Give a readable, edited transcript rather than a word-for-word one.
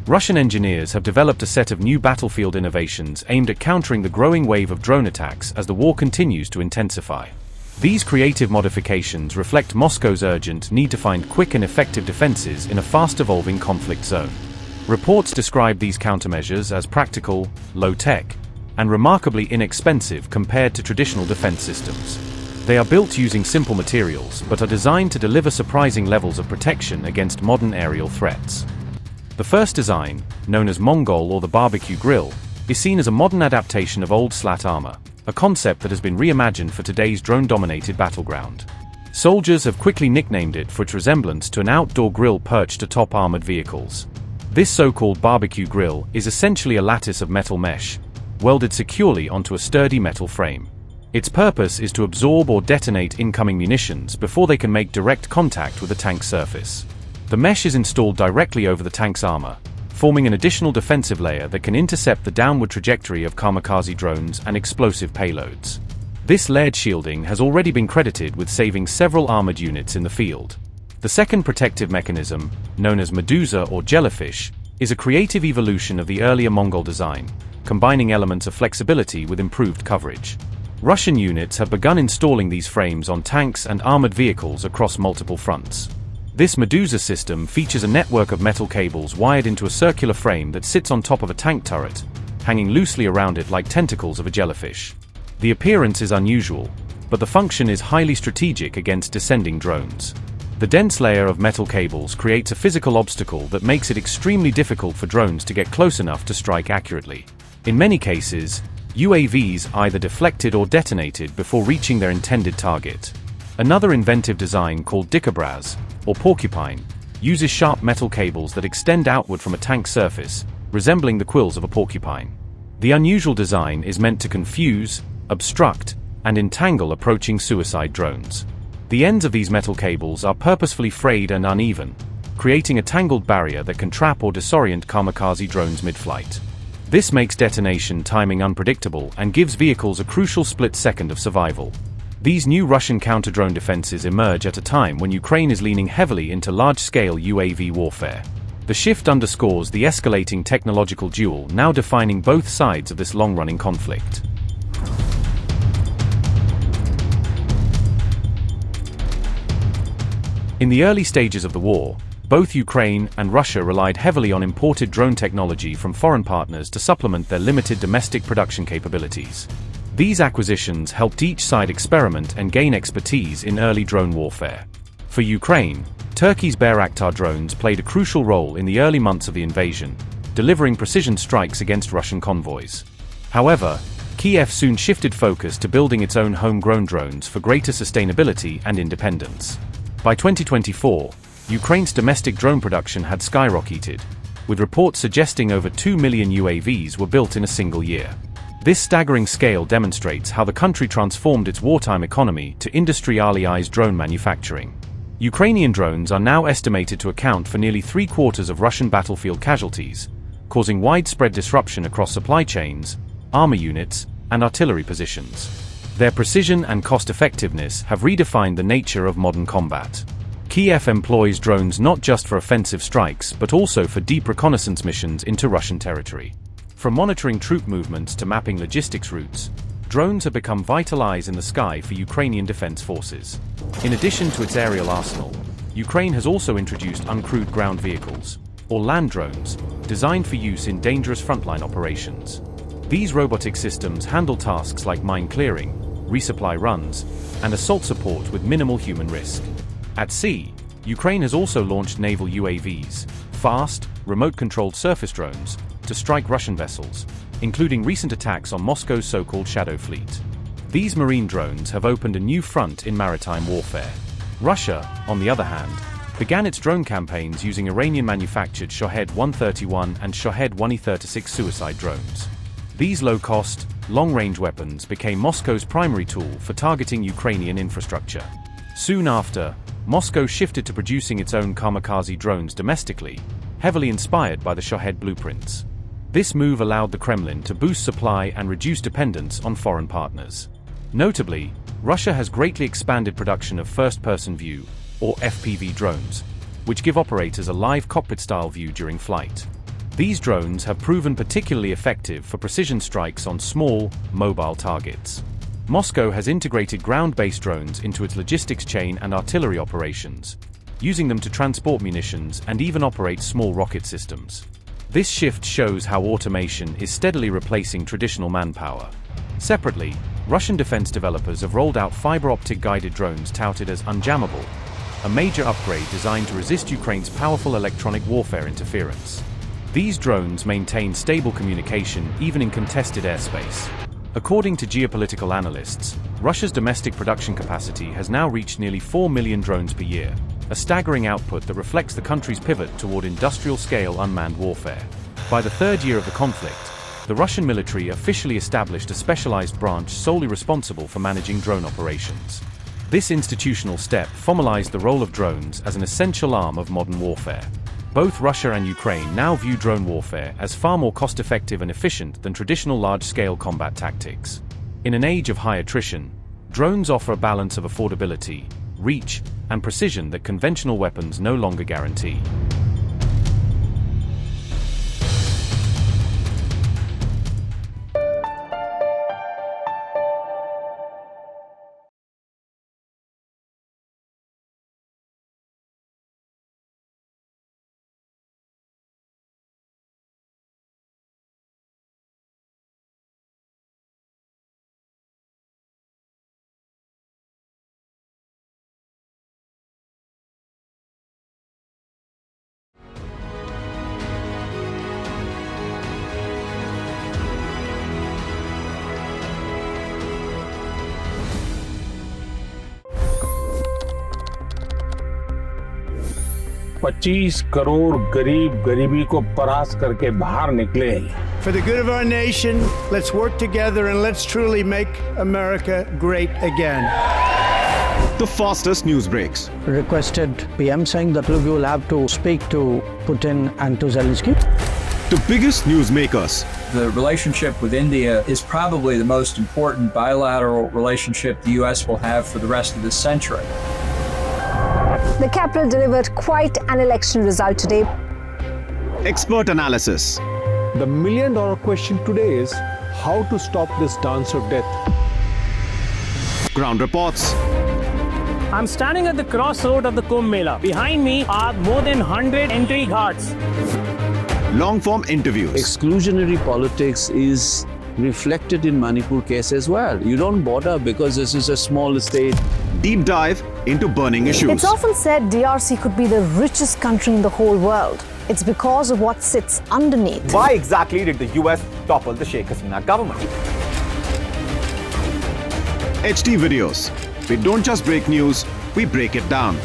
Russian engineers have developed a set of new battlefield innovations aimed at countering the growing wave of drone attacks as the war continues to intensify. These creative modifications reflect Moscow's urgent need to find quick and effective defenses in a fast-evolving conflict zone. Reports describe these countermeasures as practical, low-tech, and remarkably inexpensive compared to traditional defense systems. They are built using simple materials but are designed to deliver surprising levels of protection against modern aerial threats. The first design, known as Mongol or the Barbeque grill, is seen as a modern adaptation of old slat armor, a concept that has been reimagined for today's drone-dominated battleground. Soldiers have quickly nicknamed it for its resemblance to an outdoor grill perched atop armored vehicles. This so-called barbecue grill is essentially a lattice of metal mesh, welded securely onto a sturdy metal frame. Its purpose is to absorb or detonate incoming munitions before they can make direct contact with a tank's surface. The mesh is installed directly over the tank's armor, forming an additional defensive layer that can intercept the downward trajectory of kamikaze drones and explosive payloads. This layered shielding has already been credited with saving several armored units in the field. The second protective mechanism, known as Medusa or Jellyfish, is a creative evolution of the earlier Mongol design, combining elements of flexibility with improved coverage. Russian units have begun installing these frames on tanks and armored vehicles across multiple fronts. This Medusa system features a network of metal cables wired into a circular frame that sits on top of a tank turret, hanging loosely around it like tentacles of a jellyfish. The appearance is unusual, but the function is highly strategic against descending drones. The dense layer of metal cables creates a physical obstacle that makes it extremely difficult for drones to get close enough to strike accurately. In many cases, UAVs either deflected or detonated before reaching their intended target. Another inventive design called Dikobraz, or porcupine, uses sharp metal cables that extend outward from a tank surface, resembling the quills of a porcupine. The unusual design is meant to confuse, obstruct, and entangle approaching suicide drones. The ends of these metal cables are purposefully frayed and uneven, creating a tangled barrier that can trap or disorient kamikaze drones mid-flight. This makes detonation timing unpredictable and gives vehicles a crucial split second of survival. These new Russian counter-drone defenses emerge at a time when Ukraine is leaning heavily into large-scale UAV warfare. The shift underscores the escalating technological duel now defining both sides of this long-running conflict. In the early stages of the war, both Ukraine and Russia relied heavily on imported drone technology from foreign partners to supplement their limited domestic production capabilities. These acquisitions helped each side experiment and gain expertise in early drone warfare. For Ukraine, Turkey's Bayraktar drones played a crucial role in the early months of the invasion, delivering precision strikes against Russian convoys. However, Kyiv soon shifted focus to building its own homegrown drones for greater sustainability and independence. By 2024, Ukraine's domestic drone production had skyrocketed, with reports suggesting over 2 million UAVs were built in a single year. This staggering scale demonstrates how the country transformed its wartime economy to industrialized drone manufacturing. Ukrainian drones are now estimated to account for nearly 3/4 of Russian battlefield casualties, causing widespread disruption across supply chains, armor units, and artillery positions. Their precision and cost-effectiveness have redefined the nature of modern combat. Kyiv employs drones not just for offensive strikes but also for deep reconnaissance missions into Russian territory. From monitoring troop movements to mapping logistics routes, drones have become vital eyes in the sky for Ukrainian defense forces. In addition to its aerial arsenal, Ukraine has also introduced uncrewed ground vehicles, or land drones, designed for use in dangerous frontline operations. These robotic systems handle tasks like mine clearing, resupply runs, and assault support with minimal human risk. At sea, Ukraine has also launched naval UAVs, fast, remote-controlled surface drones, to strike Russian vessels, including recent attacks on Moscow's so-called Shadow Fleet. These marine drones have opened a new front in maritime warfare. Russia, on the other hand, began its drone campaigns using Iranian-manufactured Shahed 131 and Shahed 136 suicide drones. These low-cost, long-range weapons became Moscow's primary tool for targeting Ukrainian infrastructure. Soon after, Moscow shifted to producing its own kamikaze drones domestically, heavily inspired by the Shahed blueprints. This move allowed the Kremlin to boost supply and reduce dependence on foreign partners. Notably, Russia has greatly expanded production of first-person view, or FPV drones, which give operators a live cockpit-style view during flight. These drones have proven particularly effective for precision strikes on small, mobile targets. Moscow has integrated ground-based drones into its logistics chain and artillery operations, using them to transport munitions and even operate small rocket systems. This shift shows how automation is steadily replacing traditional manpower. Separately, Russian defense developers have rolled out fiber-optic guided drones touted as unjammable, a major upgrade designed to resist Ukraine's powerful electronic warfare interference. These drones maintain stable communication even in contested airspace. According to geopolitical analysts, Russia's domestic production capacity has now reached nearly 4 million drones per year, a staggering output that reflects the country's pivot toward industrial-scale unmanned warfare. By the third year of the conflict, the Russian military officially established a specialized branch solely responsible for managing drone operations. This institutional step formalized the role of drones as an essential arm of modern warfare. Both Russia and Ukraine now view drone warfare as far more cost-effective and efficient than traditional large-scale combat tactics. In an age of high attrition, drones offer a balance of affordability, reach, and precision that conventional weapons no longer guarantee. $25 crore गरीब गरीबी को परास्त करके बाहर निकले। For the good of our nation, let's work together and let's truly make America great again. The fastest news breaks. Requested PM saying that look, you will have to speak to Putin and to Zelensky. The biggest news makers. The relationship with India is probably the most important bilateral relationship the U.S. will have for the rest of this century. The capital delivered quite an election result today. Expert analysis. The million-dollar question today is how to stop this dance of death. Ground reports. I'm standing at the crossroad of the Kumbh Mela. Behind me are more than 100 entry ghats. Long-form interviews. Exclusionary politics is reflected in Manipur case as well. You don't bother because this is a small state. Deep dive into burning issues. It's often said DRC could be the richest country in the whole world. It's because of what sits underneath. Why exactly did the US topple the Sheikh Hasina government? HD videos. We don't just break news, we break it down.